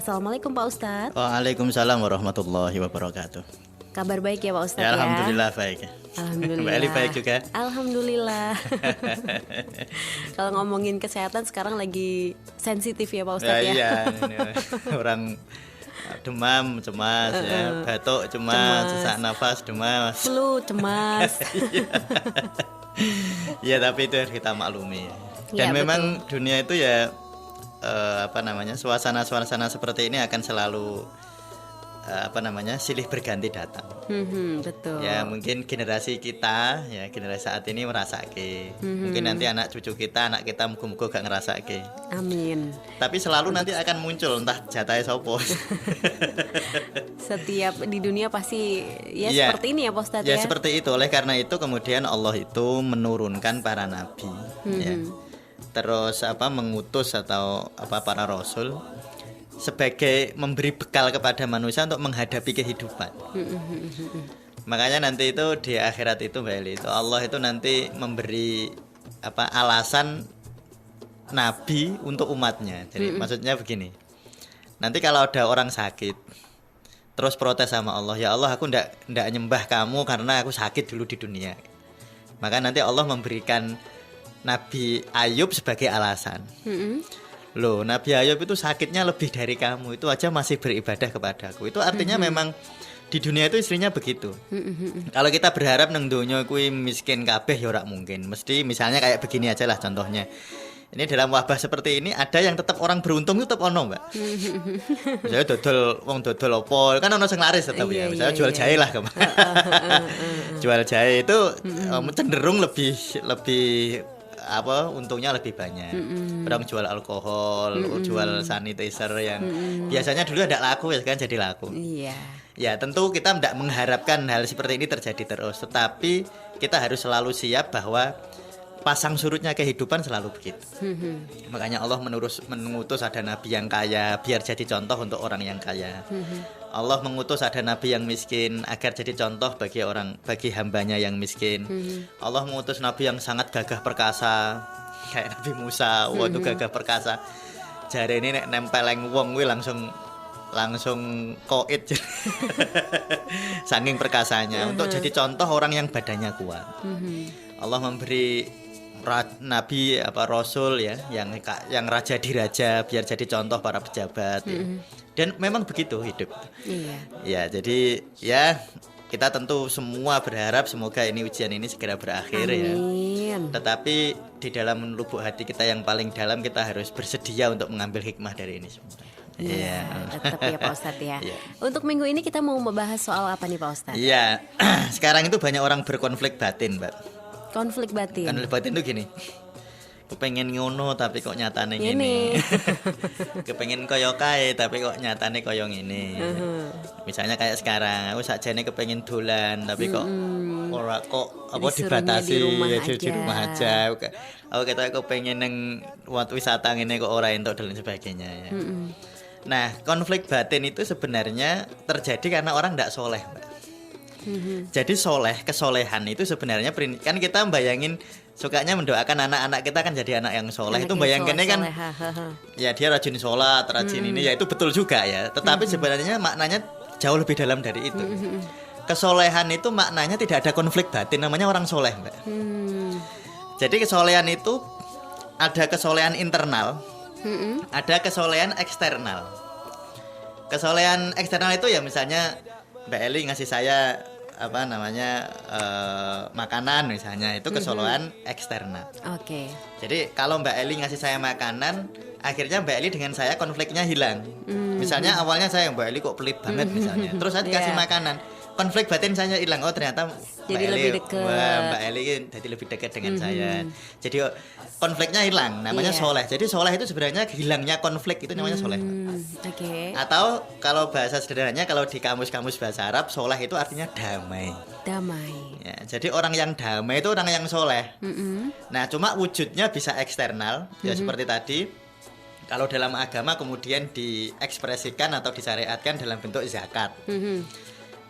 Assalamualaikum Pak Ustadz. Waalaikumsalam warahmatullahi wabarakatuh. Kabar baik ya Pak Ustadz Ya, ya? alhamdulillah baik. Alhamdulillah. Mbak Eli baik juga? Alhamdulillah. Kalau ngomongin kesehatan sekarang lagi sensitif ya Pak Ustadz ya? Iya, ini orang demam, cemas, ya, batuk, cemas, sesak nafas, cemas. Flu, cemas. Ya, tapi itu harus kita maklumi. Dan Ya, memang dunia itu ya suasana-suasana seperti ini akan selalu silih berganti datang. Betul. Ya mungkin generasi kita, ya generasi saat ini merasake. Mungkin nanti anak cucu kita, anak kita muga-muga gak ngerasake. Amin. Tapi selalu nanti akan muncul entah jatahnya sopo. Setiap di dunia pasti ya Iya. seperti ini ya Pak Ustadz Ya ya? seperti itu. Oleh karena itu kemudian Allah itu menurunkan para nabi, ya. Terus mengutus atau para rasul sebagai memberi bekal kepada manusia untuk menghadapi kehidupan. Makanya nanti itu di akhirat itu Mbak Eli, itu Allah itu nanti memberi alasan nabi untuk umatnya. Jadi maksudnya begini. Nanti kalau ada orang sakit terus protes sama Allah, ya Allah aku ndak nyembah kamu karena aku sakit dulu di dunia. Maka nanti Allah memberikan Nabi Ayub sebagai alasan. Loh, Nabi Ayub itu sakitnya lebih dari kamu, itu aja masih beribadah kepadaku. Itu artinya memang di dunia itu istrinya begitu. Kalau kita berharap nang donya kuwi miskin kabeh ya ora mungkin. Mesti misalnya kayak begini aja lah contohnya. Ini dalam wabah seperti ini ada yang tetap orang beruntung itu tetap ono, Mbak. Misalnya dodol apa, kan ono sing laris tetap ya. Misalnya jual jahe lah kemarin. Jual jahe itu cenderung lebih untungnya lebih banyak. Orang jual alkohol, jual sanitizer yang biasanya dulu ada laku ya sekarang jadi laku. Iya. Ya tentu kita tidak mengharapkan hal seperti ini terjadi terus, tetapi kita harus selalu siap bahwa pasang surutnya kehidupan selalu begitu. Makanya Allah mengutus ada nabi yang kaya biar jadi contoh untuk orang yang kaya. Allah mengutus ada nabi yang miskin agar jadi contoh bagi hambanya yang miskin. Allah mengutus nabi yang sangat gagah perkasa kayak Nabi Musa, waktu gagah perkasa. Jare ini nek nempeleng wong kuwi langsung koit. Saking perkasanya untuk jadi contoh orang yang badannya kuat. Allah memberi nabi rasul ya yang raja diraja biar jadi contoh para pejabat ya. Dan memang begitu hidup. Iya. Ya, jadi ya kita tentu semua berharap semoga ujian ini segera berakhir. Amin. Ya. Tetapi di dalam lubuk hati kita yang paling dalam kita harus bersedia untuk mengambil hikmah dari ini semua. Iya, tetap ya Pak Ustadz ya. Iya. Untuk minggu ini kita mau membahas soal apa nih Pak Ustadz? Iya, sekarang itu banyak orang berkonflik batin, Mbak. Konflik batin. Konflik batin itu gini. Kepengen ngono tapi kok nyatane ngene. Kepengen koyo kae tapi kok nyatane koyo ngene. Misalnya kayak sekarang aku sakjane kepengen dolan tapi kok ora kok dibatasi di rumah aja. Aku kata aku pengen nang wisata ngene kok ora entuk dan sebagainya ya. Nah, konflik batin itu sebenarnya terjadi karena orang tidak soleh, Mbak. Jadi kesolehan itu sebenarnya kan kita bayangin sukanya mendoakan anak-anak kita kan jadi anak yang soleh. Itu bayangannya kan ya dia rajin sholat, rajin ini ya itu betul juga ya. Tetapi sebenarnya maknanya jauh lebih dalam dari itu. Kesolehan itu maknanya tidak ada konflik batin, namanya orang soleh, Mbak. Jadi kesolehan itu ada kesolehan internal, ada kesolehan eksternal. Kesolehan eksternal itu ya misalnya Mbak Eli ngasih saya makanan misalnya, itu kesolehan eksternal. Oke. Jadi kalau Mbak Eli ngasih saya makanan, akhirnya Mbak Eli dengan saya konfliknya hilang. Misalnya awalnya saya Mbak Eli kok pelit banget misalnya, terus saya dikasih makanan, konflik batin saya hilang. Oh ternyata jadi lebih dekat. Mbak Eli jadi lebih dekat dengan saya. Jadi konfliknya hilang, namanya soleh. Jadi soleh itu sebenarnya hilangnya konflik, itu namanya soleh. Oke. Atau kalau bahasa sederhananya, kalau di kamus-kamus bahasa Arab, soleh itu artinya damai. Damai. Ya, jadi orang yang damai itu orang yang soleh. Nah, cuma wujudnya bisa eksternal, ya seperti tadi. Kalau dalam agama kemudian diekspresikan atau disyariatkan dalam bentuk zakat.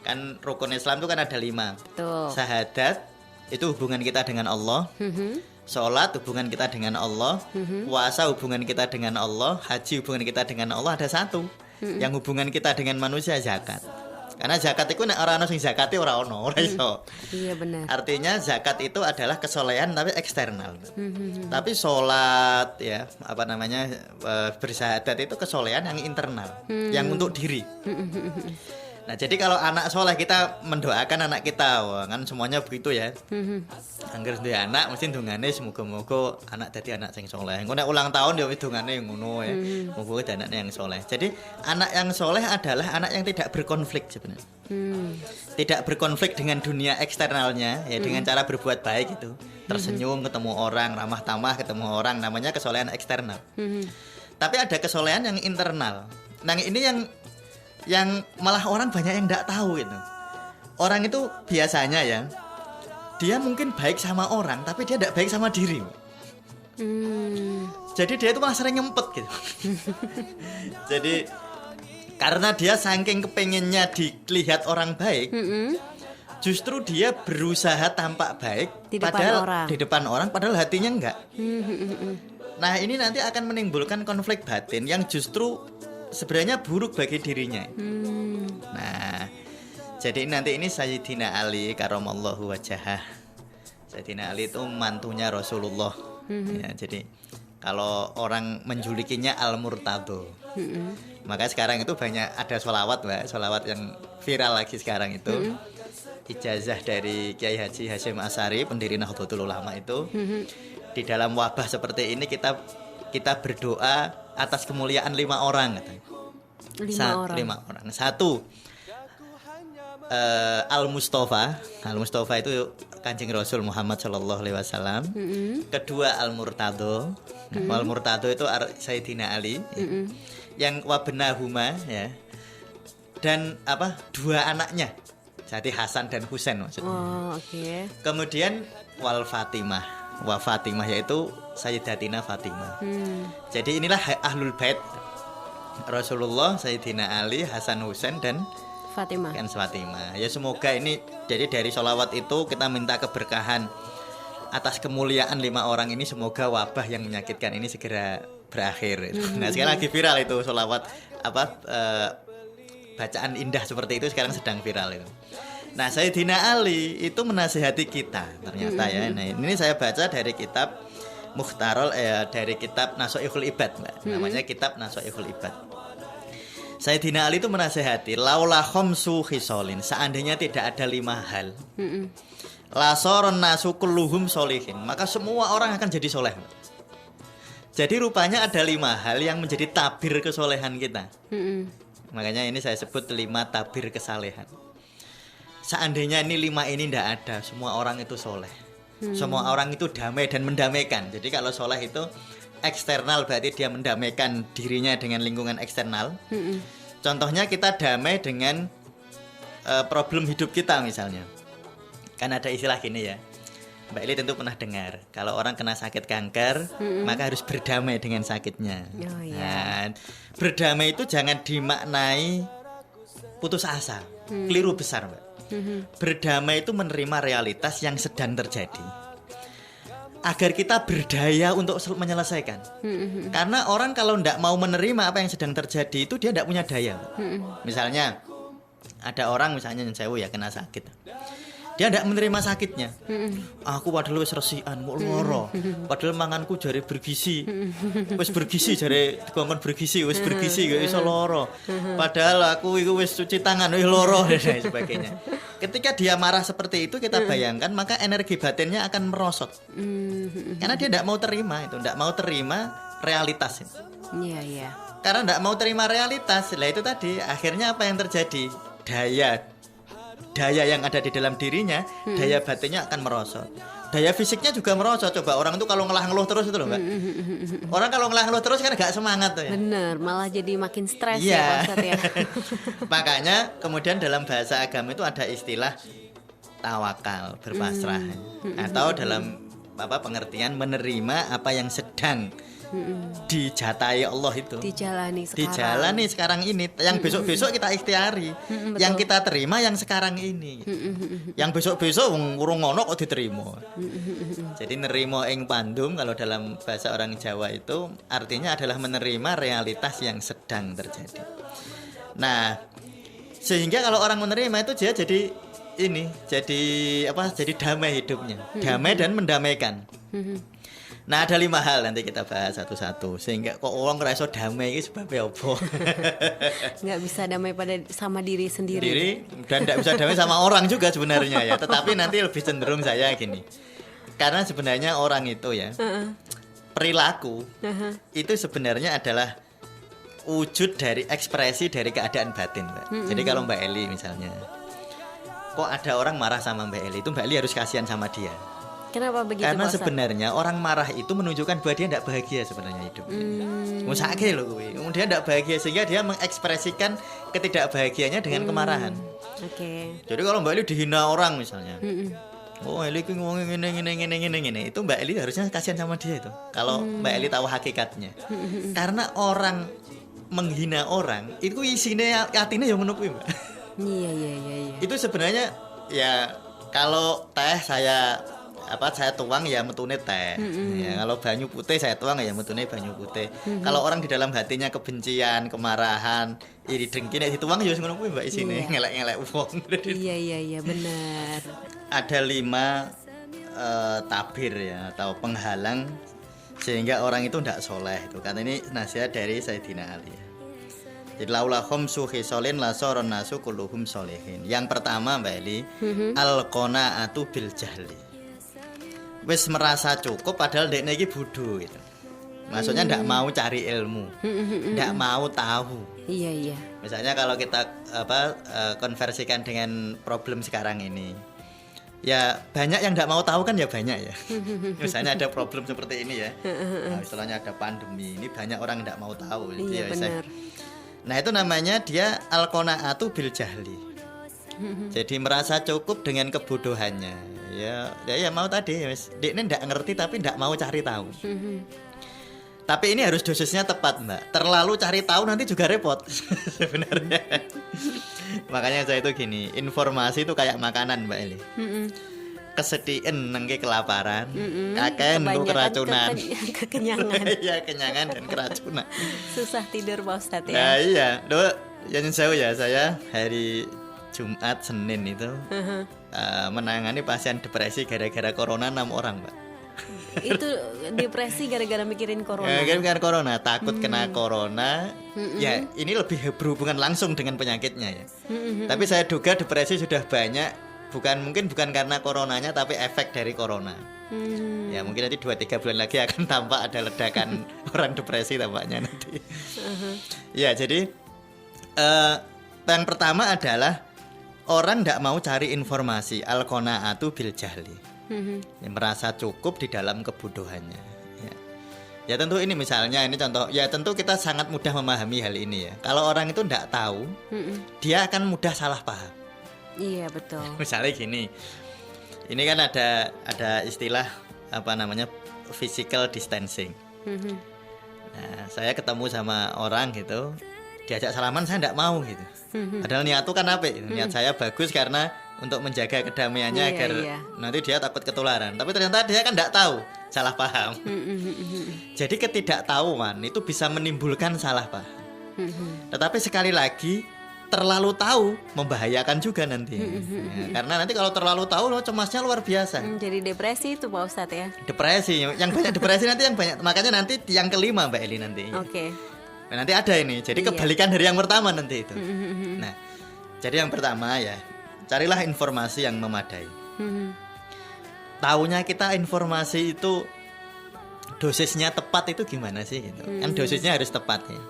Kan rukun Islam itu kan ada 5. Betul. Syahadat itu hubungan kita dengan Allah. Sholat hubungan kita dengan Allah. Puasa hubungan kita dengan Allah. Haji hubungan kita dengan Allah, ada 1. yang hubungan kita dengan manusia zakat. Karena zakat itu nek ora ono sing zakate ora ono, ora iso. Iya benar. Artinya zakat itu adalah kesolehan tapi eksternal. Tapi sholat ya, apa namanya, bersyahadat itu kesolehan yang internal, yang untuk diri. Nah, jadi kalau anak soleh kita mendoakan anak kita, wah, kan semuanya begitu ya. Angger duwe anak mesti ndongane semoga-moga anak dadi anak sing soleh. Engko nek ulang tahun ya wis dongane ngono ya. Moga dadi anak yang soleh. Jadi anak yang soleh adalah anak yang tidak berkonflik sebenarnya. Tidak berkonflik dengan dunia eksternalnya ya, dengan cara berbuat baik itu. Tersenyum ketemu orang, ramah tamah ketemu orang, namanya kesolehan eksternal. Tapi ada kesolehan yang internal. Nah, ini yang malah orang banyak yang tidak tahu itu. Orang itu biasanya ya, dia mungkin baik sama orang tapi dia tidak baik sama diri. Jadi dia itu malah sering ngempet gitu. Jadi karena dia saking kepengennya dilihat orang baik, justru dia berusaha tampak baik Di depan padahal orang. di depan orang padahal hatinya enggak. Nah, ini nanti akan menimbulkan konflik batin yang justru sebenarnya buruk bagi dirinya. Nah, jadi nanti ini Sayyidina Ali karamallahu wajhah. Sayyidina Ali itu mantunya Rasulullah. Ya, jadi kalau orang menjulikinya Al-Murtado. Maka sekarang itu banyak ada sholawat, Mbak, sholawat yang viral lagi sekarang itu. Ijazah dari Kiai Haji Hasyim Asy'ari, pendiri Nahdlatul Ulama itu. Di dalam wabah seperti ini kita berdoa atas kemuliaan 5 orang katanya. 5 orang. 1 Al-Mustafa itu Kanjeng Rasul Muhammad sallallahu alaihi wasallam. Kedua Al-Murtado. Al-Murtado itu Sayyidina Ali. Yang wabnahuma ya. Dan 2 anaknya. Jadi Hasan dan Husain maksudnya. Oh, oke. Kemudian wal Fatimah. Wa Fatimah yaitu Sayyidatina Fatimah. Jadi inilah ahlul bait Rasulullah, Sayyidina Ali, Hasan Husain dan Fatimah. Fatimah. Ya semoga ini jadi dari sholawat itu kita minta keberkahan atas kemuliaan 5 orang ini, semoga wabah yang menyakitkan ini segera berakhir. Nah, sekarang lagi viral itu sholawat bacaan indah seperti itu sekarang sedang viral itu. Nah, Sayyidina Ali itu menasihati kita ternyata ya. Nah, ini saya baca dari kitab Mukhtarol dari kitab Nashaikhul Ibad, Mbak. Namanya kitab Nashaikhul Ibad. Sayyidina Ali itu menasihati laula khamsu khisalin, seandainya tidak ada 5 hal. Lasoron nasu kulluhum solihin, maka semua orang akan jadi soleh. Jadi rupanya ada 5 hal yang menjadi tabir kesolehan kita. Makanya ini saya sebut 5 tabir kesalehan. Seandainya ini 5 ini tidak ada, semua orang itu soleh. Semua orang itu damai dan mendamaikan. Jadi kalau soleh itu eksternal, berarti dia mendamaikan dirinya dengan lingkungan eksternal. Contohnya kita damai dengan problem hidup kita misalnya. Kan ada istilah gini ya, Mbak Eli tentu pernah dengar, kalau orang kena sakit kanker, maka harus berdamai dengan sakitnya. Nah, berdamai itu jangan dimaknai putus asa, keliru besar, Mbak. Berdamai itu menerima realitas yang sedang terjadi, agar kita berdaya untuk menyelesaikan. Karena orang kalau tidak mau menerima apa yang sedang terjadi itu dia tidak punya daya. Misalnya ada orang misalnya yang sewu ya kena sakit, dia tidak menerima sakitnya. Aku padahal wis resikan kok loro, padahal manganku jare bergizi, wis bergizi jare dikongkon bergizi, wis bergizi gak iso loro, padahal aku iku wis cuci tangan wis loro dan sebagainya. Ketika dia marah seperti itu, kita bayangkan maka energi batinnya akan merosot. Karena dia tidak mau terima itu, tidak mau terima realitas itu. Iya. Karena tidak mau terima realitas, lah itu tadi akhirnya apa yang terjadi? Daya yang ada di dalam dirinya, daya batinnya akan merosot. Daya fisiknya juga merosot. Coba orang itu kalau ngeluh terus itu loh, Mbak. Orang kalau ngeluh terus kan gak semangat tuh ya. Bener, malah jadi makin stres Iya. ya Pak Ustadz ya. Makanya kemudian dalam bahasa agama itu ada istilah tawakal, berpasrah. Atau dalam pengertian menerima apa yang sedang dijatai Allah itu. Dijalani sekarang. Dijalani sekarang ini. Yang besok-besok kita ikhtiari. Yang kita terima yang sekarang ini. Yang besok-besok urung ngono kok diterima. Jadi nerimo ing pandum kalau dalam bahasa orang Jawa itu artinya adalah menerima realitas yang sedang terjadi. Nah, sehingga kalau orang menerima itu dia jadi ini, jadi damai hidupnya. Damai dan mendamaikan. Nah, ada 5 hal nanti kita bahas satu-satu. Sehingga kok orang ngerasa damai itu sebabnya apa? Nggak bisa damai sama diri sendiri. Dan nggak bisa damai sama orang juga sebenarnya ya. Tetapi nanti lebih cenderung saya gini. Karena sebenarnya orang itu ya, perilaku itu sebenarnya adalah wujud dari ekspresi dari keadaan batin, Mbak. Jadi kalau Mbak Eli misalnya, kok ada orang marah sama Mbak Eli, itu Mbak Eli harus kasihan sama dia. Kenapa begitu? Karena sebenarnya orang marah itu menunjukkan bahwa dia tidak bahagia sebenarnya hidupnya. Musake loh gue. Dia tidak bahagia sehingga dia mengekspresikan ketidakbahagiaannya dengan kemarahan. Oke. Jadi kalau Mbak Eli dihina orang misalnya, oh Eli ngomongin gini, itu Mbak Eli harusnya kasihan sama dia itu. Kalau Mbak Eli tahu hakikatnya. Karena orang menghina orang itu isinya hatinya yang menukui, Mbak. Iya. Itu sebenarnya ya kalau teh saya tuang ya metune teh. Ya, kalau banyu putih saya tuang ya metune banyu putih. Kalau orang di dalam hatinya kebencian, kemarahan, iri dengki nek dituang ya ngono kuwi Mbak isine, ngelek-ngelek wong. Iya benar. Ada 5 tabir ya atau penghalang sehingga orang itu tidak soleh itu. Karena ini nasihat dari Sayyidina Ali ya. Jadi laulahum suhisolin lasoron nasu kulluhum solehin. Yang pertama Mbak Eli, al-qanaatu bil jahli. Wis merasa cukup padahal dekne iki bodho gitu. Maksudnya ndak mau cari ilmu. Ndak mau tahu. Iya. Misalnya kalau kita konversikan dengan problem sekarang ini. Ya banyak yang ndak mau tahu kan ya banyak ya. Misalnya ada problem seperti ini ya. Nah, istilahnya ada pandemi. Ini banyak orang ndak mau tahu. Iya benar. Nah, itu namanya dia al-qanaatu bil jahli. Jadi merasa cukup dengan kebodohannya. Ya mau tadi dia ini ndak ngerti tapi ndak mau cari tahu. Tapi ini harus dosisnya tepat, Mbak. Terlalu cari tahu nanti juga repot sebenarnya. Makanya saya itu gini, informasi itu kayak makanan, Mbak Eli. Kesedihan nengke kelaparan, kakek nunggu keracunan. Kekenyangan. Iya, kenyangan dan keracunan. Susah tidur Pak Ustadz ya. Nah, iya, saya hari Jumat Senin itu menangani pasien depresi gara-gara corona 6 orang, Mbak. Itu depresi gara-gara mikirin corona. Gara-gara corona, takut kena corona. Ya, ini lebih berhubungan langsung dengan penyakitnya ya. Tapi saya duga depresi sudah banyak, bukan karena coronanya tapi efek dari corona. Ya, mungkin nanti 2-3 bulan lagi akan tampak ada ledakan orang depresi tampaknya nanti. Ya, jadi yang pertama adalah orang tidak mau cari informasi, al-qanaatu bil jahli. Merasa cukup di dalam kebodohannya. Ya tentu ini misalnya, ini contoh. Ya tentu kita sangat mudah memahami hal ini ya. Kalau orang itu tidak tahu, dia akan mudah salah paham. Iya betul. Misalnya gini, ini kan ada istilah physical distancing. Nah, saya ketemu sama orang gitu, diajak salaman saya tidak mau gitu. Padahal niat itu kan apa? Niat saya bagus karena untuk menjaga kedamaiannya agar nanti dia takut ketularan. Tapi ternyata dia kan tidak tahu, salah paham. Jadi ketidaktahuan itu bisa menimbulkan salah paham. Tetapi sekali lagi terlalu tahu membahayakan juga nanti. Karena nanti kalau terlalu tahu cemasnya luar biasa. Jadi depresi itu Pak Ustadz ya. Depresi, yang banyak depresi nanti yang banyak. Makanya nanti yang kelima Mbak Eli nanti. Oke. Nah, nanti ada ini. Jadi kebalikan dari yang pertama nanti itu. Nah, jadi yang pertama ya, carilah informasi yang memadai. Taunya kita informasi itu dosisnya tepat itu gimana sih gitu. Kan dosisnya harus tepat ya.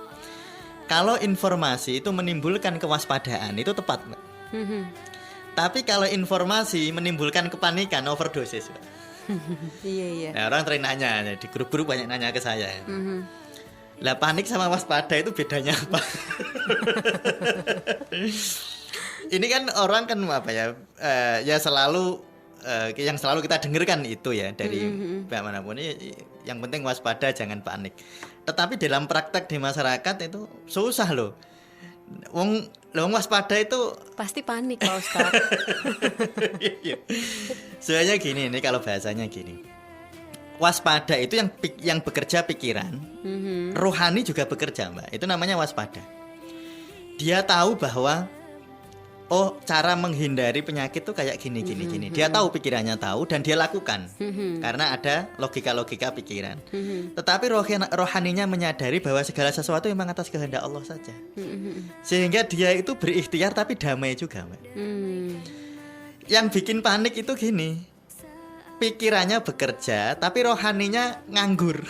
Kalau informasi itu menimbulkan kewaspadaan itu tepat, Mbak. Tapi kalau informasi menimbulkan kepanikan, overdosis, Mbak. Iya. Nah, orang sering nanya, di grup-grup banyak nanya ke saya. Lah panik sama waspada itu bedanya apa? Ini kan orang kan ya selalu yang selalu kita dengarkan itu ya dari manapun Yang penting waspada, jangan panik. Tetapi dalam praktek di masyarakat itu susah loh. Wong waspada itu Pasti panik Pak Ustadz. sebenarnya gini, ini kalau bahasanya gini. Waspada itu yang bekerja pikiran, rohani juga bekerja, Mbak. Itu namanya waspada. Dia tahu bahwa oh, cara menghindari penyakit tuh kayak gini. Dia tahu, pikirannya tahu, dan dia lakukan. Karena ada logika-logika pikiran. Tetapi rohaninya menyadari bahwa segala sesuatu memang atas kehendak Allah saja. Sehingga dia itu berikhtiar tapi damai juga, Mbak. Yang bikin panik itu gini. Pikirannya bekerja tapi rohaninya nganggur.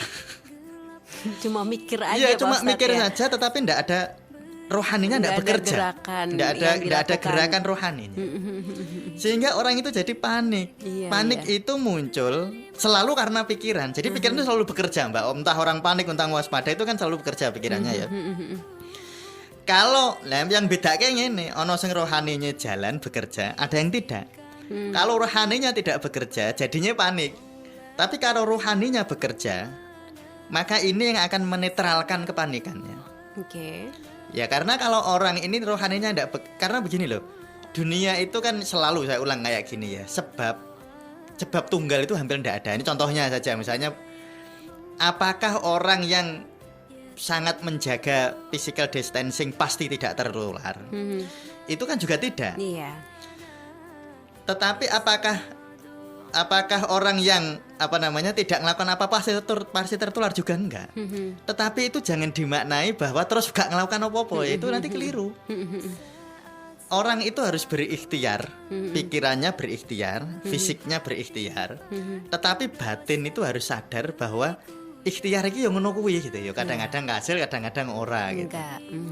Cuma mikir aja Iya, Pak cuma Ustadz mikir ya. saja tetapi enggak ada rohaninya, enggak bekerja. Enggak ada gerakan rohaninya. Sehingga orang itu jadi panik. Iya, Panik itu muncul selalu karena pikiran. Jadi pikiran itu selalu bekerja, Mbak. Entah orang panik, entah waspada, itu kan selalu bekerja pikirannya ya. Kalau yang beda kayak gini, ono sing rohaninya jalan bekerja, ada yang tidak. Kalau rohaninya tidak bekerja, jadinya panik. Tapi kalau rohaninya bekerja, maka ini yang akan menetralkan kepanikannya. Oke. Ya karena kalau orang ini rohaninya tidak karena begini loh. Dunia itu kan selalu, saya ulang kayak gini ya. Sebab tunggal itu hampir tidak ada. Ini contohnya saja, misalnya apakah orang yang sangat menjaga physical distancing pasti tidak tertular? Itu kan juga tidak. Iya. Tetapi apakah orang yang tidak melakukan apa-apa pasti tertular juga enggak? Tetapi itu jangan dimaknai bahwa terus gak melakukan apa-apa, itu nanti keliru. Orang itu harus berikhtiar, pikirannya berikhtiar, fisiknya berikhtiar, tetapi batin itu harus sadar bahwa ikhtiar iki yang ngono kuwi gitu ya. Kadang-kadang ngasil, kadang-kadang ora gitu.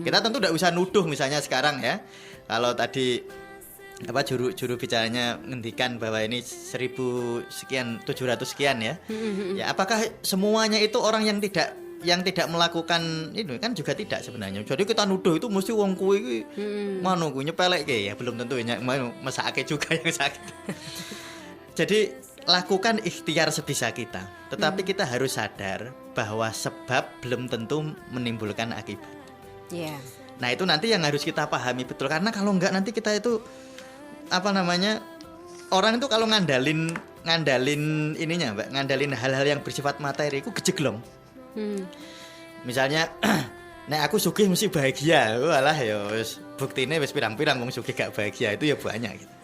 Kita tentu tidak usah nuduh misalnya sekarang ya. Kalau tadi juru bicaranya ngendikan bahwa ini 1000 sekian 700 sekian ya. Ya apakah semuanya itu orang yang tidak melakukan ini kan juga tidak sebenarnya. Jadi kita nuduh itu mesti wong kuwi iki manu kuwi nyepelekke ya, belum tentu mesake juga yang sakit. Jadi lakukan ikhtiar sebisa kita. Tetapi kita harus sadar bahwa sebab belum tentu menimbulkan akibat. Iya. Nah, itu nanti yang harus kita pahami betul, karena kalau enggak nanti kita itu orang itu kalau ngandalin ininya, Mbak, ngandalin hal-hal yang bersifat materi itu gejeglong. Misalnya nek aku sugih mesti bahagia. Walah ya wis buktine wis pirang-pirang wong sugih gak bahagia itu ya banyak gitu.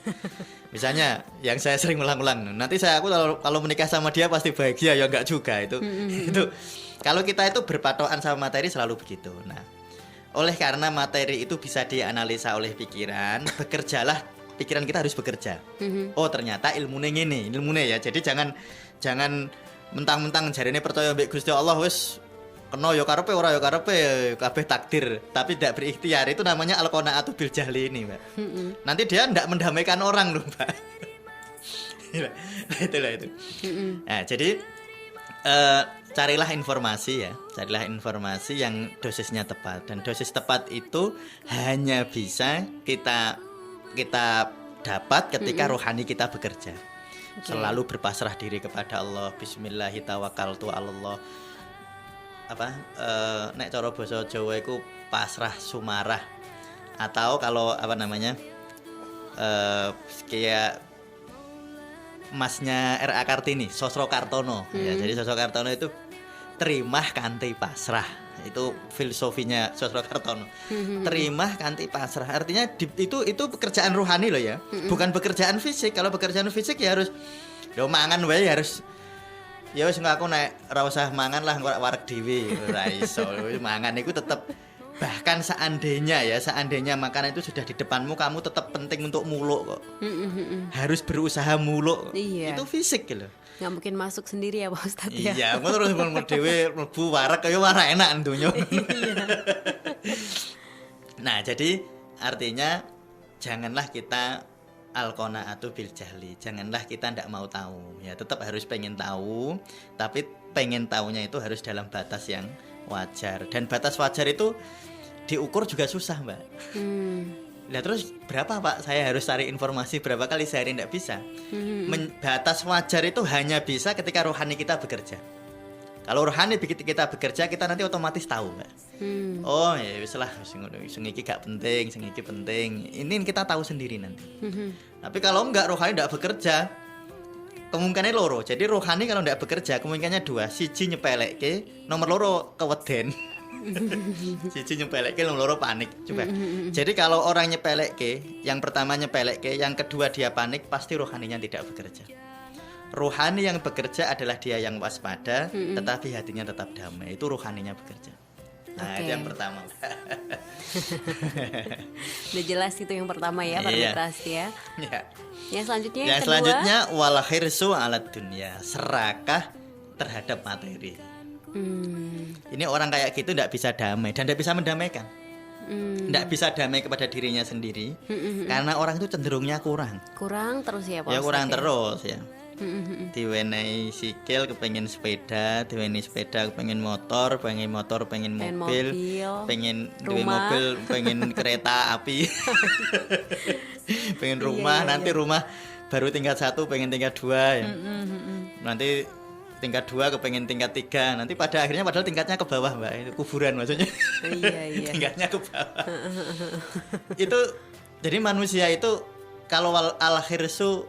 Misalnya yang saya sering ulang-ulang, nanti aku kalau menikah sama dia pasti bahagia, ya enggak juga itu. Itu kalau kita itu berpatokan sama materi selalu begitu. Nah, oleh karena materi itu bisa dianalisa oleh pikiran, bekerjalah. Pikiran kita harus bekerja. Oh ternyata ilmune ngene, ilmune ya. Jadi jangan mentang-mentang jarene percaya mbek Gusti Allah wis kena ya karepe ora ya karepe kabeh takdir, tapi tidak berikhtiar. Itu namanya al-qanaatu bil jahli ini, Mbak. Nanti dia tidak mendamaikan orang loh, Mbak. Itulah itu. Nah, jadi carilah informasi ya. Carilah informasi yang dosisnya tepat, dan dosis tepat itu hanya bisa kita dapat ketika rohani kita bekerja. Selalu berpasrah diri kepada Allah. Bismillahi tawakkaltu 'alallah. Nek cara basa Jawa iku pasrah sumarah. Atau kalau kayak masnya R.A. Kartini, Sosro Kartono. Ya, jadi Sosro Kartono itu terimah kanthi pasrah. Itu filosofinya Sosro Kartono. Terimah kanthi pasrah. Artinya itu pekerjaan rohani loh ya. Bukan pekerjaan fisik. Kalau pekerjaan fisik ya harus mangan wae harus. Ya wis aku nek ora usah mangan lah engko wareg dhewe. Ora iso. Mangan iku tetep, bahkan seandainya makanan itu sudah di depanmu, kamu tetap penting untuk muluk kok. Harus berusaha muluk. Iya. Itu fisik loh. Nggak mungkin masuk sendiri ya Pak Ustadz ya. Iya, mau terus dhewe mlebu wareg kaya ora enak ndonyo. Nah, jadi artinya janganlah kita al-qanaatu bil jahli. Janganlah kita ndak mau tahu. Ya, tetap harus pengen tahu, tapi pengen tahunya itu harus dalam batas yang wajar. Dan batas wajar itu diukur juga susah, Mbak. Lah terus berapa Pak saya harus cari informasi berapa kali sehari? Tidak bisa. Batas wajar itu hanya bisa ketika rohani kita bekerja. Kalau rohani begitu kita bekerja, kita nanti otomatis tahu, Mbak. Oh ya wis lah, sing iki gak penting, sing iki penting. Ini kita tahu sendiri nanti. Tapi kalau enggak, rohani enggak bekerja, kemungkinannya loro. Jadi rohani kalau enggak bekerja kemungkinannya dua. Siji nyepelekke, nomor loro keweden. Siji nyepelekke, nomor loro panik. Coba. Jadi kalau orang nyepelekke, yang pertama nyepelekke, yang kedua dia panik, pasti rohaninya tidak bekerja. Rohani yang bekerja adalah dia yang waspada, tetapi hatinya tetap damai. Itu rohaninya bekerja. Nah, itu yang pertama. Udah jelas itu yang pertama ya, partisipasi ya. Iya. Yang selanjutnya Yang selanjutnya wal khirsu ala dunya, serakah terhadap materi. Ini orang kayak gitu tidak bisa damai dan tidak bisa mendamaikan. Tidak bisa damai kepada dirinya sendiri karena orang itu cenderungnya kurang terus ya Pak. Ya kurang terus ya. Diwenehi sikil kepengen sepeda, diwenehi sepeda kepengen motor pengen mobil, pengen duwe mobil, pengen kereta api. Pengen rumah, nanti rumah baru tingkat 1 pengen tingkat 2 ya. Nanti tingkat 2 kepengen tingkat 3, nanti pada akhirnya padahal tingkatnya ke bawah, Mbak. Itu kuburan maksudnya. Iya. Tingkatnya ke bawah. Itu jadi manusia itu kalau al-khirsu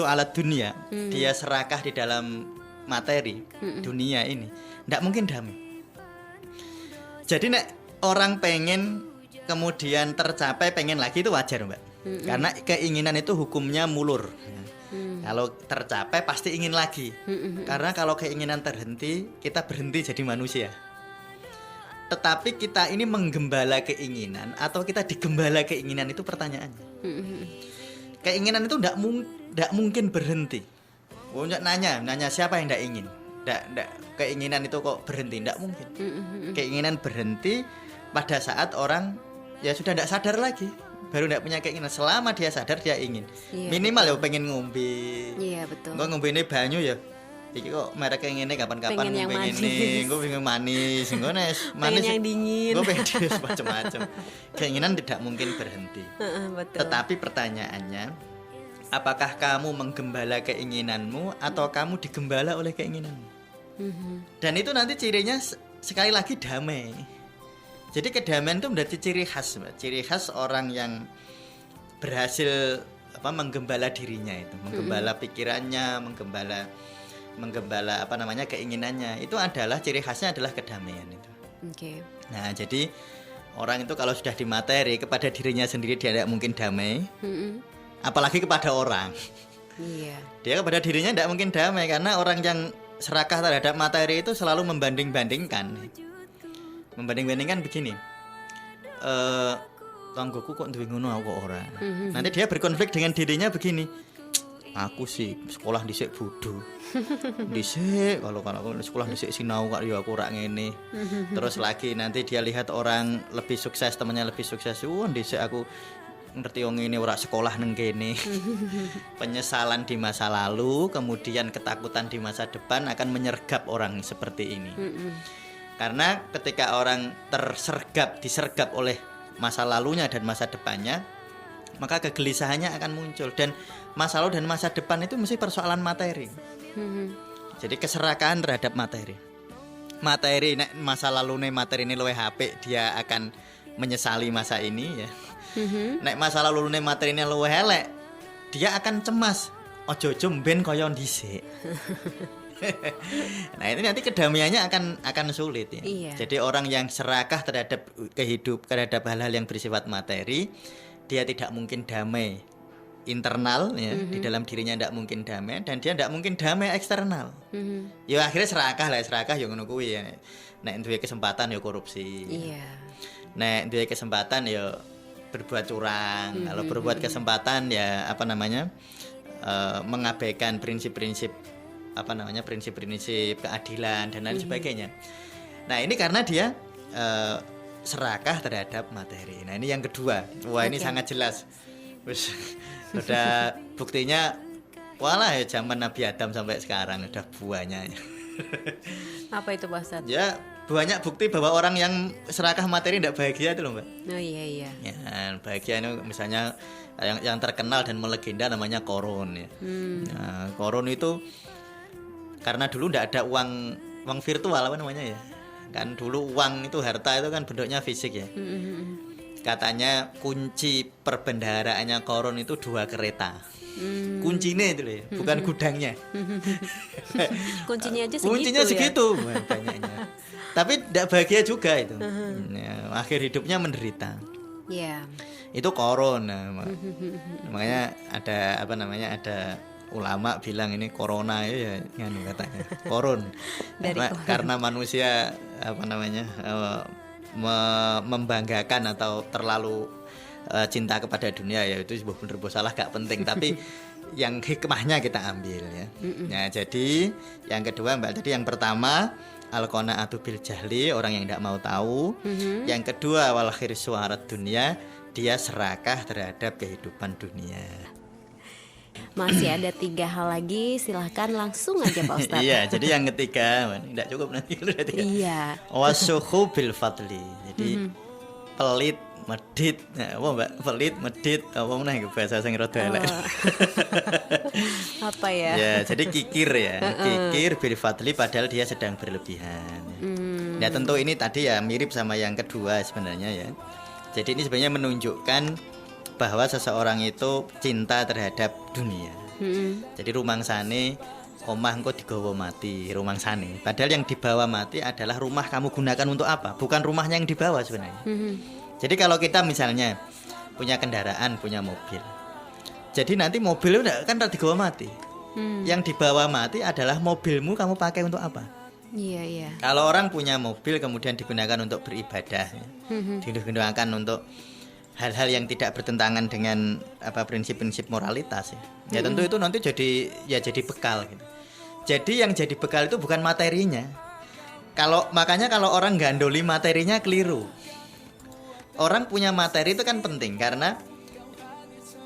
ala dunia, dia serakah di dalam materi dunia ini, ndak mungkin damai. Jadi nek orang pengen kemudian tercapai pengen lagi itu wajar, Mbak. Karena keinginan itu hukumnya mulur. Kalau tercapai pasti ingin lagi. Karena kalau keinginan terhenti, kita berhenti jadi manusia. Tetapi kita ini menggembala keinginan atau kita digembala keinginan, itu pertanyaannya. Keinginan itu tidak mungkin berhenti. Nanya siapa yang tidak ingin? Keinginan itu kok berhenti? Tidak mungkin. Keinginan berhenti pada saat orang ya sudah tidak sadar lagi, baru tidak punya keinginan. Selama dia sadar dia ingin. Minimal ya pengen ngombe. Iya betul. Gue ngombe ini banyu ya. Iki kok merek yang ini kapan-kapan pengen ini, gue pengen manis, gue manis, pengen yang dingin, gue pengen macam-macam. Keinginan tidak mungkin berhenti. Betul. Tetapi pertanyaannya, apakah kamu menggembala keinginanmu atau kamu digembala oleh keinginanmu? Dan itu nanti cirinya sekali lagi damai. Jadi kedamaian itu menjadi ciri khas, Mbak. Ciri khas orang yang berhasil menggembala dirinya itu, menggembala pikirannya, menggembala keinginannya, itu adalah ciri khasnya adalah kedamaian itu. Nah, jadi orang itu kalau sudah di materi kepada dirinya sendiri dia tidak mungkin damai, apalagi kepada orang. Dia kepada dirinya tidak mungkin damai karena orang yang serakah terhadap materi itu selalu membanding-bandingkan begini. Tanggoku kok duwe ngono aku kok ora. Nanti dia berkonflik dengan dirinya begini. Aku sih sekolah dhisik bodoh. Dhisik kalau aku sekolah dhisik sinau kok ya aku ora ngene. Terus lagi nanti dia lihat orang lebih sukses, temannya lebih sukses. Dhisik aku ngerti wong ngene ora sekolah nang kene. Penyesalan di masa lalu, kemudian ketakutan di masa depan akan menyergap orang seperti ini. Karena ketika orang disergap oleh masa lalunya dan masa depannya, maka kegelisahannya akan muncul. Dan masa lalu dan masa depan itu mesti persoalan materi. Jadi keserakahan terhadap materi. Nek masa lalu nih materi ini luwih apik, dia akan menyesali masa ini ya. Nek masa lalu nih materi ini luwih elek, dia akan cemas. Ojo ben kaya dhisik. Nah ini nanti kedamaiannya akan sulit ya. Jadi orang yang serakah terhadap terhadap hal-hal yang bersifat materi, dia tidak mungkin damai internal ya, di dalam dirinya tidak mungkin damai, dan dia tidak mungkin damai eksternal. Ya akhirnya serakah ya ngono kuwi ya. Nek duwe kesempatan ya korupsi. Nek duwe kesempatan ya berbuat curang. Kalau berbuat kesempatan ya mengabaikan prinsip-prinsip keadilan dan lain sebagainya. Nah ini karena dia serakah terhadap materi. Nah ini yang kedua. Wah ini sangat jelas. Udah buktinya walah ya zaman Nabi Adam sampai sekarang udah buahnya. Apa itu Pak Ustadz? Ya banyak bukti bahwa orang yang serakah materi tidak bahagia itu loh, Mbak. Oh iya. Ya, bahagia itu misalnya yang terkenal dan melegenda namanya Korun ya. Nah, Korun itu karena dulu ndak ada uang virtual apa namanya ya. Kan dulu uang itu, harta itu kan bentuknya fisik ya. Katanya kunci perbendaharaannya koron itu 2 kereta. Kuncinya itu loh ya, bukan gudangnya. Kuncinya aja segitu. Kuncinya ya. segitu banyaknya. Tapi tidak bahagia juga itu. Ya, akhir hidupnya menderita. Iya. Itu koron. Makanya ada apa namanya, ada ulama bilang ini corona ya, nganu katanya koron. Karena manusia apa namanya membanggakan atau terlalu cinta kepada dunia, ya itu sebuah bener salah gak penting, tapi yang hikmahnya kita ambil ya. Nah, jadi yang kedua Mbak, tadi yang pertama al-qanaatu bil jahli, orang yang tidak mau tahu. Yang kedua wal khirsu arad dunia, dia serakah terhadap kehidupan dunia. Masih ada 3 hal lagi, silahkan langsung aja Pak Ustadz. Iya, jadi yang ketiga, tidak cukup nanti kalau udah 3. Iya. Wasuhu bil fadli. Jadi pelit, medit. Nah, apa Mbak? Pelit, medit, apa meneh bahasa sing rada elek. Apa ya? Ya, jadi kikir ya. Kikir bil fadli padahal dia sedang berlebihan. Ya tentu ini tadi ya mirip sama yang kedua sebenarnya ya. Jadi ini sebenarnya menunjukkan bahwa seseorang itu cinta terhadap dunia. Jadi rumangsane omah engko digawa mati, rumangsane. Padahal yang dibawa mati adalah rumah kamu gunakan untuk apa? Bukan rumahnya yang dibawa sebenarnya. Jadi kalau kita misalnya punya kendaraan, punya mobil. Jadi nanti mobil kan digawa mati. Yang dibawa mati adalah mobilmu, kamu pakai untuk apa? Iya, iya. Kalau orang punya mobil kemudian digunakan untuk beribadah, digunakan untuk hal-hal yang tidak bertentangan dengan apa prinsip-prinsip moralitas ya. Ya tentu itu nanti jadi bekal gitu. Jadi yang jadi bekal itu bukan materinya. Makanya kalau orang gandoli materinya keliru. Orang punya materi itu kan penting karena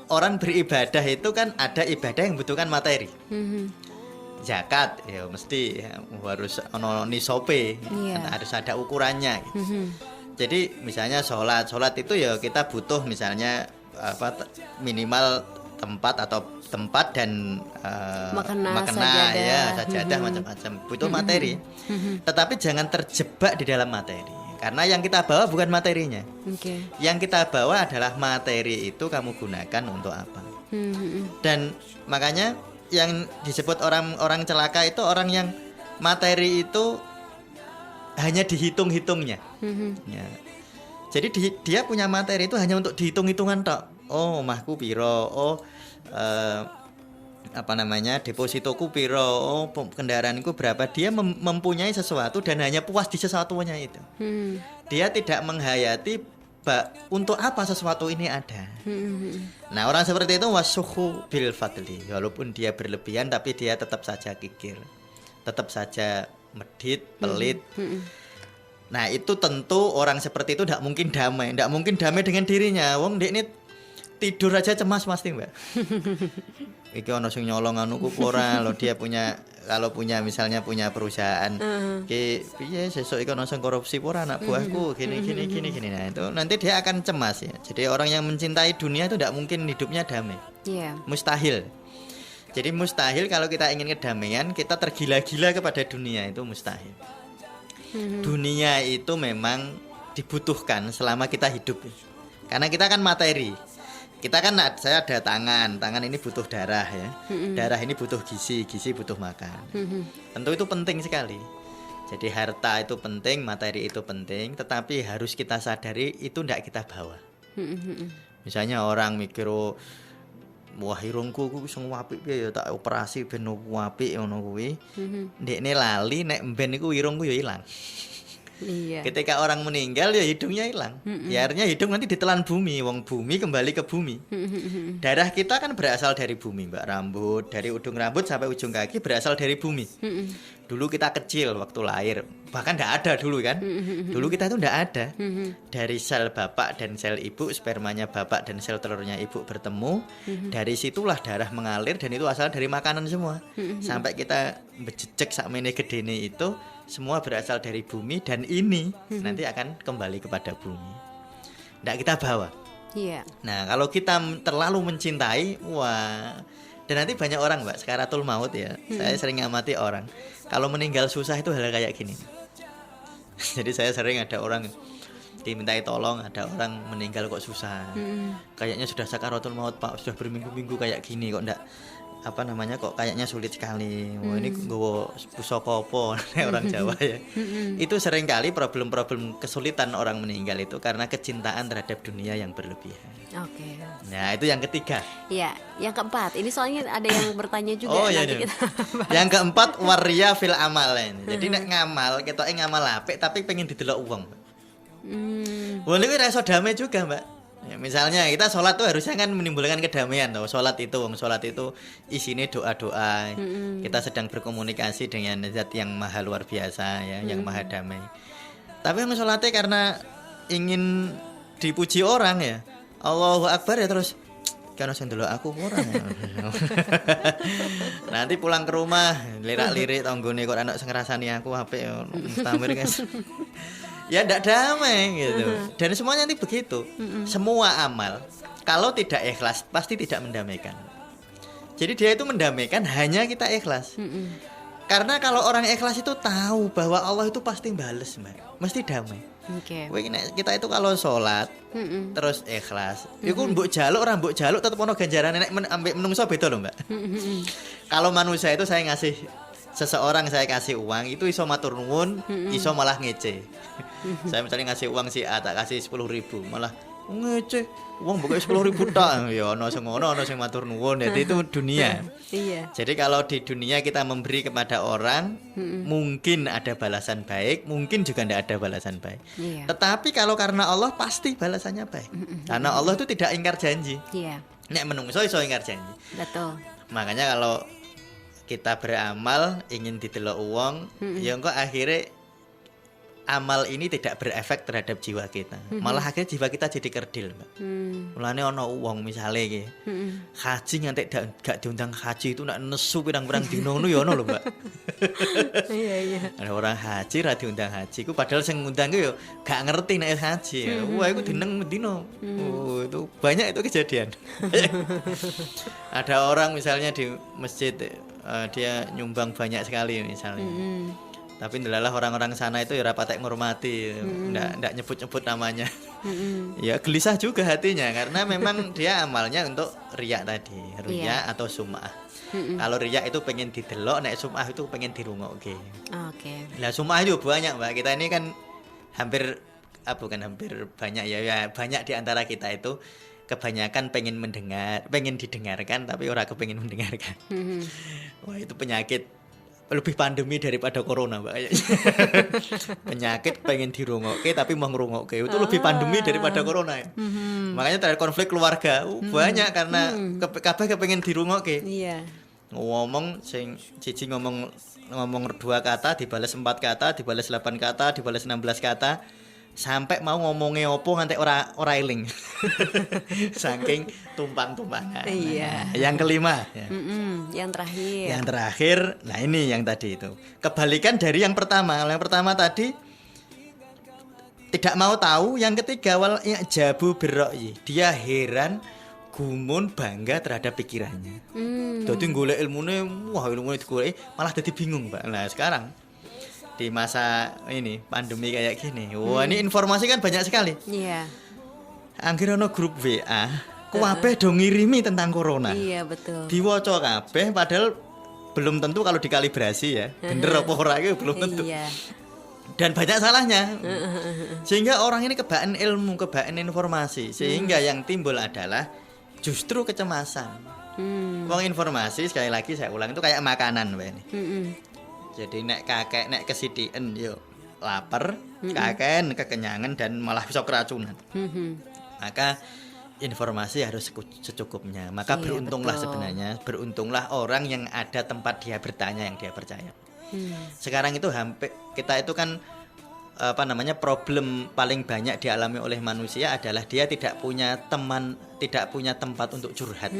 orang beribadah itu kan ada ibadah yang membutuhkan materi. Zakat ya mesti harus ono nisope, harus ada ukurannya gitu. Jadi misalnya sholat itu ya kita butuh misalnya apa minimal tempat dan sajadah. Ya sajadah macam-macam, butuh materi. Tetapi jangan terjebak di dalam materi, karena yang kita bawa bukan materinya. Yang kita bawa adalah materi itu kamu gunakan untuk apa. Dan makanya yang disebut orang celaka itu orang yang materi itu hanya dihitung-hitungnya. Ya. Jadi dia punya materi itu hanya untuk dihitung-hitungan tok. Oh, omahku piro, apa namanya, depositoku piro, oh kendaraanku berapa. Dia mempunyai sesuatu dan hanya puas di sesuatunya itu. Dia tidak menghayati untuk apa sesuatu ini ada. Nah, orang seperti itu wasuhu bil fadli. Walaupun dia berlebihan tapi dia tetap saja kikir. Tetap saja medit, pelit. Nah itu tentu orang seperti itu tidak mungkin damai dengan dirinya. Wong dek ini tidur aja cemas pasti Mbak. Iki ono sing nyolong anuku ora lho, dia kalau punya misalnya punya perusahaan. Ki piye sesuk iki ono sing korupsi ora anak buahku gini. Nah itu nanti dia akan cemas ya. Jadi orang yang mencintai dunia itu tidak mungkin hidupnya damai. Mustahil. Jadi mustahil kalau kita ingin kedamaian, kita tergila-gila kepada dunia, itu mustahil. Dunia itu memang dibutuhkan selama kita hidup. Karena kita kan materi. Kita kan saya ada tangan ini butuh darah ya. Darah ini butuh gizi butuh makan. Tentu itu penting sekali. Jadi harta itu penting, materi itu penting, tetapi harus kita sadari itu tidak kita bawa. Misalnya orang mikir wah irungku ku sing apik piye ya tak operasi ben apik ngono kuwi. Ndekne lali nek mben iku irungku ya ilang. Iya. Ketika orang meninggal ya hidungnya hilang. Ya artinya hidung nanti ditelan bumi, wong bumi kembali ke bumi. Darah kita kan berasal dari bumi, Mbak. Rambut, dari ujung rambut sampai ujung kaki berasal dari bumi. Dulu kita kecil waktu lahir, bahkan tidak ada dulu kan. Dulu kita itu tidak ada. Dari sel bapak dan sel ibu, spermanya bapak dan sel telurnya ibu bertemu. Dari situlah darah mengalir dan itu asal dari makanan semua. Sampai kita bejejek sakmene gedene itu semua berasal dari bumi dan ini nanti akan kembali kepada bumi. Tidak kita bawa. Iya. Nah, kalau kita terlalu mencintai, wah Dan nanti banyak orang Mbak, sakaratul maut ya. Saya sering ngamati orang kalau meninggal susah itu hal kayak gini. Jadi saya sering ada orang dimintai tolong, ada orang meninggal kok susah. Kayaknya sudah sakaratul maut Pak, sudah berminggu-minggu kayak gini kok enggak kok kayaknya sulit sekali. Wah ini nggowo pusaka apa orang Jawa ya. Itu sering kali problem-problem kesulitan orang meninggal itu karena kecintaan terhadap dunia yang berlebihan. Oke. Nah, itu yang ketiga. Ya, yang keempat. Ini soalnya ada yang bertanya juga. Oh iya. Yang keempat waria fil amal ini. Jadi nek ngamal, ketoke ngamal apik tapi pengen didelok wong. Wah niku iso damai juga, Mbak. Ya, misalnya kita sholat tuh harusnya kan menimbulkan kedamaian tuh. Sholat itu isinya doa-doa. Kita sedang berkomunikasi dengan zat yang maha luar biasa ya, yang maha damai. Tapi yang sholatnya karena ingin dipuji orang ya, Allahu Akbar ya terus karena sendelo aku orang. Nanti pulang ke rumah lirak-lirik tanggone kok anak sing ngrasani aku apik ya mustamir guys. Ya tidak damai gitu. Dan semuanya nanti begitu. Semua amal kalau tidak ikhlas pasti tidak mendamaikan. Jadi dia itu mendamaikan hanya kita ikhlas. Karena kalau orang ikhlas itu tahu bahwa Allah itu pasti bales, Mbak. Mesti damai. Oke. Kita itu kalau sholat terus ikhlas. Iku mbok jaluk orang mbok jaluk tetep ono ganjaran nek ambek menungso beda loh, Mbak. Kalau manusia itu saya ngasih seseorang saya kasih uang itu iso matur nuwun, iso malah ngece. Saya misalnya ngasih uang si A tak kasih 10.000 malah ngece. Uang bukan 10.000 tak. Ya ono sing ngono, ono sing matur nuwun. Jadi itu dunia. Iya. Jadi kalau di dunia kita memberi kepada orang, mungkin ada balasan baik, mungkin juga tidak ada balasan baik. Iya. Tetapi kalau karena Allah pasti balasannya baik. Karena Allah itu tidak ingkar janji. Iya. Nek menungso iso ingkar janji. Betul. Makanya kalau kita beramal ingin didelok uang, ya engko akhirnya amal ini tidak berefek terhadap jiwa kita. Malah akhirnya jiwa kita jadi kerdil, Mbak. Mulane ono uang misalnya iki. Haji nganti gak diundang haji itu nak nesu pirang-pirang dino ngono ya ono lho, Mbak. Iya. Ada orang haji ra diundang haji ku padahal sing ngundang ku yo gak ngerti nek haji. Wah, iku dineng dino. Oh, itu banyak itu kejadian. Ada orang misalnya di masjid dia nyumbang banyak sekali misalnya. Tapi ndelalah orang-orang sana itu ya rapatek ngurmati, ndak nyebut-nyebut namanya. Ya gelisah juga hatinya karena memang dia amalnya untuk riya tadi, riya atau sum'ah. Kalau riya itu pengen didelok, nek sum'ah itu pengen dirungokke. Oke. Lah sum'ah itu banyak, Mbak. Kita ini kan hampir banyak ya banyak di antara kita itu kebanyakan pengen didengarkan tapi ora kepengen mendengarkan. Wah, itu penyakit lebih pandemi daripada corona, Mbak. Penyakit pengen dirungokke tapi mau ngrungokke itu lebih pandemi daripada corona ya. Makanya terjadi konflik keluarga banyak karena kabeh kepengen dirungokke. Iya. Ngomong sing siji ngomong 2 kata dibales 4 kata, dibales 8 kata, dibales 16 kata. Sampai mau ngomongnya opo nganti ora eling. Saking tumpang-tumpangan. Iya. Yang kelima ya. Yang terakhir. Yang terakhir, nah ini yang tadi itu. Kebalikan dari yang pertama. Yang pertama tadi tidak mau tahu, yang ketiga wal jabu birra'yi. Dia heran, gumun, bangga terhadap pikirannya. Dadi golek ilmune, ilmune digoleki malah dadi bingung, Mbak. Nah, sekarang di masa ini pandemi kayak gini, ini informasi kan banyak sekali. Iya. Anggere ono grup WA, kabeh do ngirimi tentang corona. Iya, betul. Diwaca kabeh padahal belum tentu kalau dikalibrasi ya. Bener apa ora itu belum tentu. Iya. Dan banyak salahnya. Sehingga orang ini kebaan ilmu, kebaan informasi, sehingga yang timbul adalah justru kecemasan. Wong informasi sekali lagi saya ulang itu kayak makanan, Mbak ini. Jadi nek kakek nek kesidhiken yo lapar, kakek kekenyangan dan malah bisa keracunan. Maka informasi harus secukupnya. Maka beruntunglah sebenarnya, beruntunglah orang yang ada tempat dia bertanya yang dia percaya. Sekarang itu hampir kita itu kan problem paling banyak dialami oleh manusia adalah dia tidak punya teman, tidak punya tempat untuk curhat.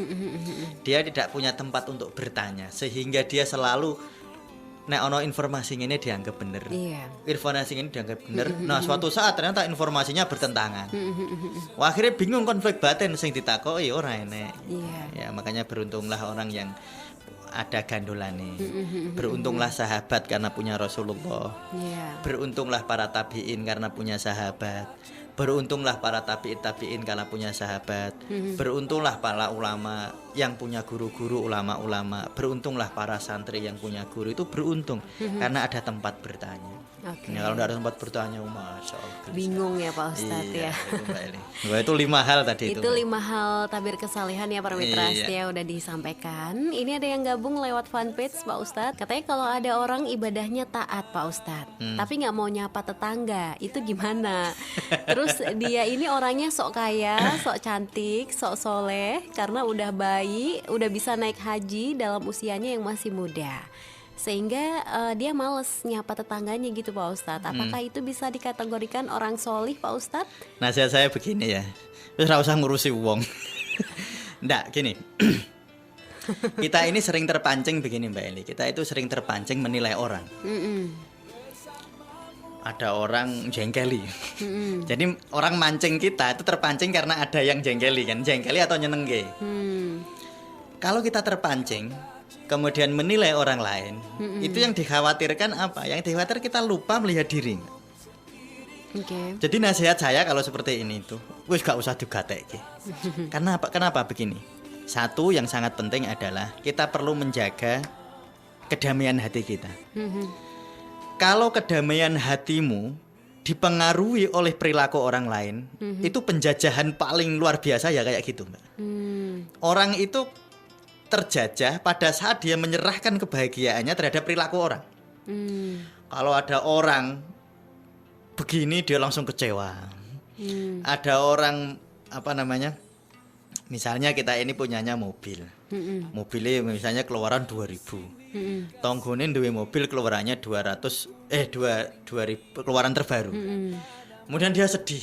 Dia tidak punya tempat untuk bertanya sehingga dia selalu nek ono informasi ini dianggap bener. Iya. Informasi ini dianggap bener. Nah, suatu saat ternyata informasinya bertentangan. Wah, akhirnya bingung, konflik batin sing ditakoki ora enek. Iya. Ya, makanya beruntunglah orang yang ada gandolane. Beruntunglah sahabat karena punya Rasulullah. Iya. Beruntunglah para tabiin karena punya sahabat. Beruntunglah para tabiin karena punya sahabat. Beruntunglah para ulama yang punya guru-guru, ulama-ulama. Beruntunglah para santri yang punya guru, itu beruntung karena ada tempat bertanya. Oke. Ya, kalau tidak ada tempat bertanya, masya Allah. Bingung ya Pak Ustadz Iya, ya. itu Mbak Eli. Wah, itu 5 hal tadi itu. Itu 5 hal tabir kesalehan ya para mitra Iya. setia udah disampaikan. Ini ada yang gabung lewat fanpage Pak Ustadz. Katanya kalau ada orang ibadahnya taat Pak Ustadz, tapi nggak mau nyapa tetangga, itu gimana? Terus dia ini orangnya sok kaya, sok cantik, sok soleh, karena udah bayi, udah bisa naik haji dalam usianya yang masih muda. Sehingga dia males nyapa tetangganya gitu Pak Ustadz. Apakah itu bisa dikategorikan orang solih Pak Ustadz? Nasihat saya begini ya, terus ora usah ngurusi uang. Ndak, gini. Kita ini sering terpancing begini Mbak Eli. Kita itu sering terpancing menilai orang. Ada orang jengkeli. Jadi orang mancing kita itu terpancing karena ada yang jengkeli kan, jengkeli atau nyenengke. Kalau kita terpancing kemudian menilai orang lain, itu yang dikhawatirkan apa? Yang dikhawatir kita lupa melihat diri. Oke. Jadi nasihat saya kalau seperti ini tuh, wis gak usah digatekke. Karena apa? Kenapa begini? Satu yang sangat penting adalah kita perlu menjaga kedamaian hati kita. Kalau kedamaian hatimu dipengaruhi oleh perilaku orang lain, itu penjajahan paling luar biasa ya kayak gitu, Mbak. Orang itu terjajah pada saat dia menyerahkan kebahagiaannya terhadap perilaku orang. Kalau ada orang begini dia langsung kecewa. Ada orang apa namanya? Misalnya kita ini punyanya mobil. Mobilnya misalnya keluaran 2000. Tonggone duwe mobil keluarannya 2000 keluaran terbaru. Kemudian dia sedih.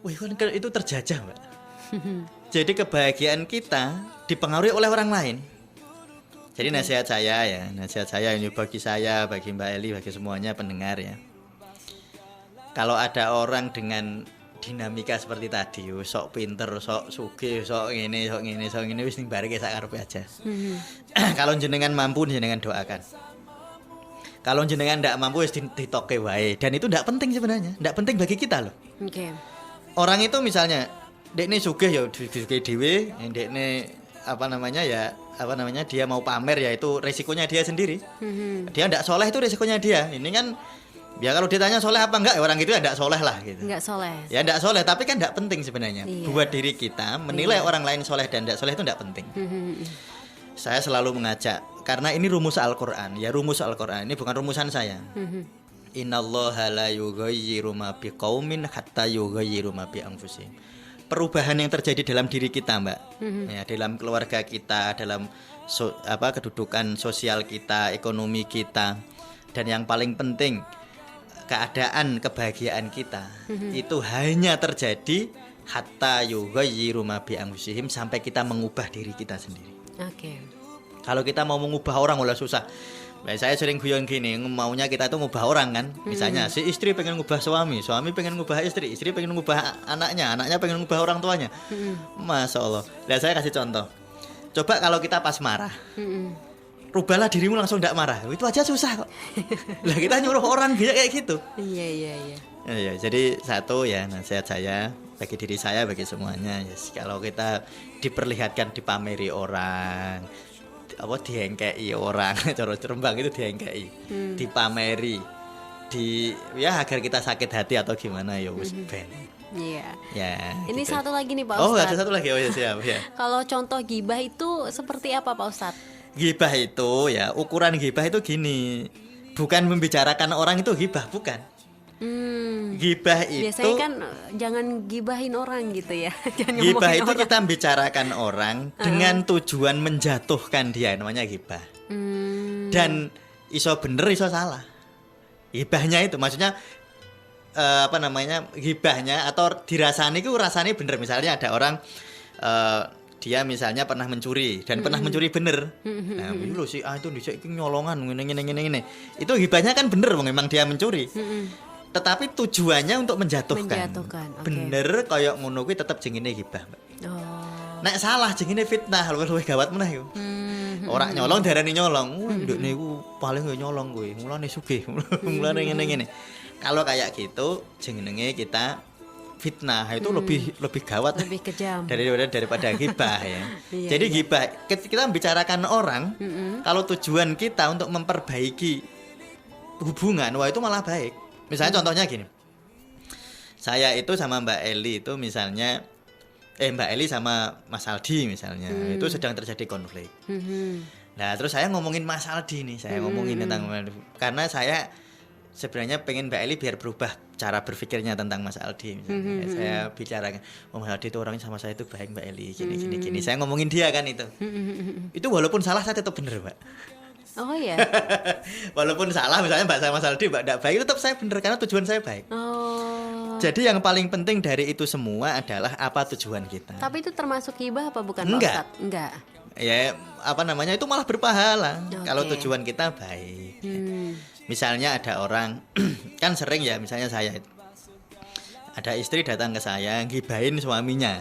Wih, kan itu terjajah, Mbak. Jadi kebahagiaan kita dipengaruhi oleh orang lain. Jadi nasihat saya ini bagi saya, bagi Mbak Eli, bagi semuanya pendengar ya. Kalau ada orang dengan dinamika seperti tadi, sok pinter, sok sugih, sok ngene, wis ning bareke sak karepe aja. Kalau jenengan mampu, jenengan doakan. Kalau jenengan ndak mampu wis ditoke wae. Dan itu ndak penting sebenarnya, ndak penting bagi kita loh. Oke. Orang itu misalnya dekne sugih ya sugih dhewe, dekne dia mau pamer ya itu resikonya dia sendiri. Dia ndak soleh itu resikonya dia. Ini kan ya kalau ditanya soleh apa enggak, orang itu ya ndak soleh lah gitu. Enggak soleh. Ya ndak soleh, tapi kan ndak penting sebenarnya. Iya. Buat diri kita menilai orang lain soleh dan ndak soleh itu ndak penting. Saya selalu mengajak karena ini rumus Al-Qur'an. Ya rumus Al-Qur'an ini bukan rumusan saya. Innallaha la yughayyiru ma biqaumin hatta yughayyiru ma bi anfusihim. Perubahan yang terjadi dalam diri kita, Mbak. Ya, dalam keluarga kita, dalam kedudukan sosial kita, ekonomi kita, dan yang paling penting keadaan kebahagiaan kita itu hanya terjadi hatta yughayyiru ma bi anfusihim, sampai kita mengubah diri kita sendiri. Oke. Kalau kita mau mengubah orang udah susah. Nah, saya sering guyon gini, maunya kita tuh ngubah orang kan. Misalnya si istri pengen ngubah suami pengen ngubah istri pengen ngubah anaknya pengen ngubah orang tuanya. Masya Allah. Nah, saya kasih contoh. Coba kalau kita pas marah, rubahlah dirimu langsung tidak marah. Itu aja susah kok. Lah kita nyuruh orang kayak gitu. Iya. Ya, jadi satu ya nasihat saya bagi diri saya, bagi semuanya. Yes, kalau kita diperlihatkan dipameri orang, dihengkei orang, cara Rembang itu dihengkei, dipameri, agar kita sakit hati atau gimana ya wis ben. Iya. Ya. Ini gitu. satu lagi nih Pak Oh, Ustadz. ada satu lagi. Oh ya, siap ya. Kalau contoh gibah itu seperti apa Pak Ustadz? Gibah itu ya, ukuran gibah itu gini. Bukan membicarakan orang itu gibah, bukan. Gibah itu biasanya kan jangan gibahin orang gitu ya. Jangan gibah ngomongin itu orang. kita membicarakan orang dengan tujuan menjatuhkan dia, namanya gibah. Dan iso bener iso salah. Gibahnya itu maksudnya gibahnya atau dirasani itu rasanya bener. Misalnya ada orang dia misalnya pernah mencuri dan pernah mencuri bener. Nah, itu loh si A itu dhisik iki nyolongan ngene. Itu hibahnya kan bener memang dia mencuri. Tetapi tujuannya untuk menjatuhkan. Okay. Bener kayak ngono kuwi tetep jenenge hibah, Mbak. Oh. Nek salah jenenge fitnah, luwih gawat meneh iku. Ora nyolong darani nyolong. Nduk niku paling yo nyolong kuwi, mulane sugih. Mulane ngene. Kalau kayak gitu jenenge kita fitnah, itu lebih gawat, lebih kejam daripada gibah ya. Iya, Jadi gibah kita membicarakan orang, kalau tujuan kita untuk memperbaiki hubungan, wah itu malah baik. Misalnya contohnya gini, saya itu sama Mbak Eli itu misalnya, Mbak Eli sama Mas Aldi misalnya, itu sedang terjadi konflik. Nah terus saya ngomongin Mas Aldi nih, saya ngomongin tentang, karena saya sebenarnya pengen Mbak Eli biar berubah cara berpikirnya tentang Mas Aldi misalnya. Saya bicarakan, Mas Aldi itu orangnya sama saya itu baik Mbak Eli, gini. Saya ngomongin dia kan itu. Itu walaupun salah saya tetap bener, Mbak. Oh ya. Walaupun salah misalnya Mbak sama Mas Aldi Mbak tidak baik, tetap saya bener karena tujuan saya baik. Oh. Jadi yang paling penting dari itu semua adalah apa tujuan kita. Tapi itu termasuk hibah apa bukan, Enggak. Pak Ustadz? Enggak. Ya apa namanya, itu malah berpahala kalau Oke. tujuan kita baik. Misalnya ada orang kan sering ya, misalnya saya ada istri datang ke saya gibahin suaminya.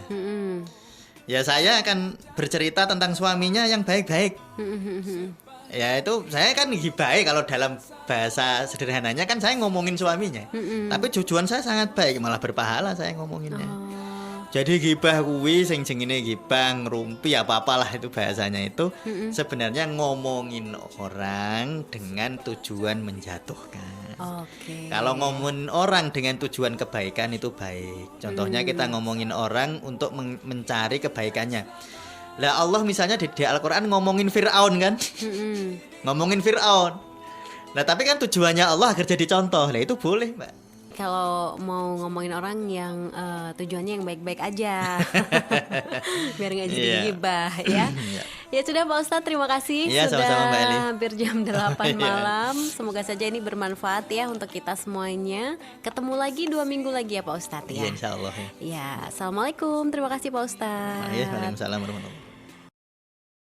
Ya saya akan bercerita tentang suaminya yang baik-baik. Ya itu saya kan gibahi, kalau dalam bahasa sederhananya kan saya ngomongin suaminya. Tapi tujuan saya sangat baik, malah berpahala saya ngomonginnya. Jadi gibah kuwi sing jenenge gibah ngrumpi apa-apalah itu bahasanya itu sebenarnya ngomongin orang dengan tujuan menjatuhkan. Oke. Kalau ngomongin orang dengan tujuan kebaikan itu baik. Contohnya kita ngomongin orang untuk mencari kebaikannya. Lah Allah misalnya di Al-Qur'an ngomongin Firaun kan? Ngomongin Firaun. Nah, tapi kan tujuannya Allah agar jadi contoh. Lah itu boleh, Mbak. Kalau mau ngomongin orang yang tujuannya yang baik-baik aja, biar nggak jadi Iya. gibah ya. Ya sudah Pak Ustadz, terima kasih Iya, sudah sama-sama, Mbak Eli. hampir jam 8 Iya. malam. Semoga saja ini bermanfaat ya untuk kita semuanya. Ketemu lagi 2 minggu lagi ya Pak Ustadz Iya, ya. insyaallah. Ya, assalamualaikum. Terima kasih Pak Ustadz. Iya, waalaikumsalam warahmatullahi wabarakatuh.